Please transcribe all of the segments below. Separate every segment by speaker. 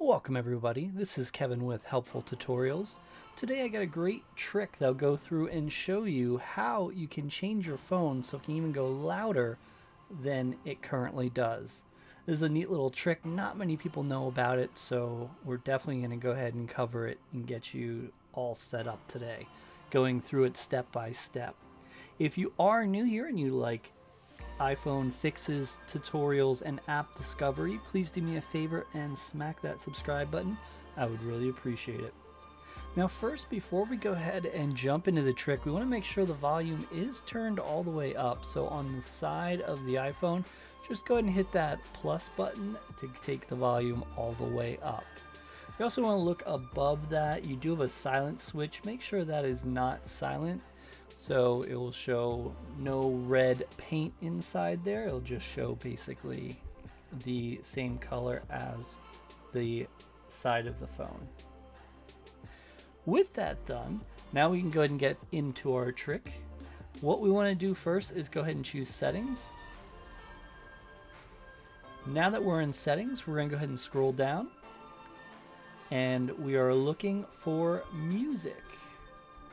Speaker 1: Welcome everybody, this is Kevin with Helpful Tutorials. Today I got a great trick that'll go through and show you how you can change your phone so it can even go louder than it currently does. This is a neat little trick, not many people know about it, so we're definitely going to go ahead and cover it and get you all set up today, going through it step by step. If you are new here and you like iPhone fixes, tutorials, and app discovery, please do me a favor and smack that subscribe button. I would really appreciate it. Now first, before we go ahead and jump into the trick, we want to make sure the volume is turned all the way up. So on the side of the iPhone, just go ahead and hit that plus button to take the volume all the way up. You also want to look above that. You do have a silent switch. Make sure that is not silent. So it will show no red paint inside there. It'll just show basically the same color as the side of the phone. With that done, now we can go ahead and get into our trick. What we want to do first is go ahead and choose settings. Now that we're in settings, we're going to go ahead and scroll down. And we are looking for music.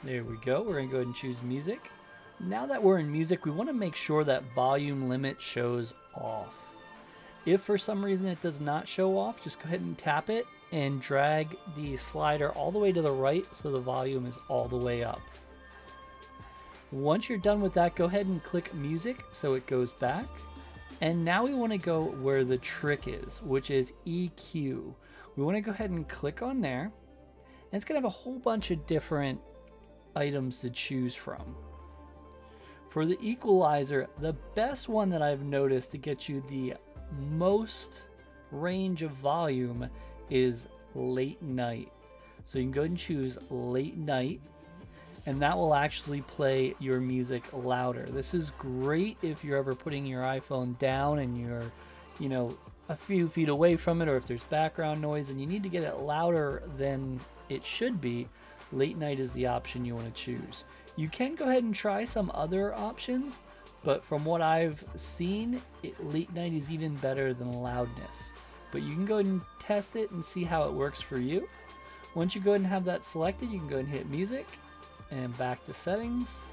Speaker 1: There we go. We're going to go ahead and choose music. Now that we're in music, we want to make sure that volume limit shows off. If for some reason it does not show off, just go ahead and tap it and drag the slider all the way to the right so the volume is all the way up. Once you're done with that, go ahead and click music so it goes back. And now we want to go where the trick is, which is EQ. We want to go ahead and click on there. And it's going to have a whole bunch of different items to choose from. For the equalizer, the best one that I've noticed to get you the most range of volume is late night. So you can go ahead and choose late night, and that will actually play your music louder. This is great if you're ever putting your iPhone down and you're, a few feet away from it, or if there's background noise and you need to get it louder than it should be. Late night is the option you want to choose. You can go ahead and try some other options, but from what I've seen, late night is even better than loudness. But you can go ahead and test it and see how it works for you. Once you go ahead and have that selected, you can go ahead and hit music and back to settings,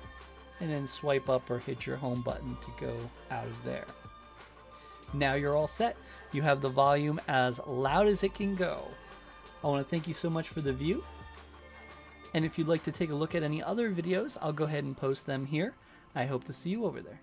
Speaker 1: and then swipe up or hit your home button to go out of there. Now you're all set. You have the volume as loud as it can go. I want to thank you so much for the view. And if you'd like to take a look at any other videos, I'll go ahead and post them here. I hope to see you over there.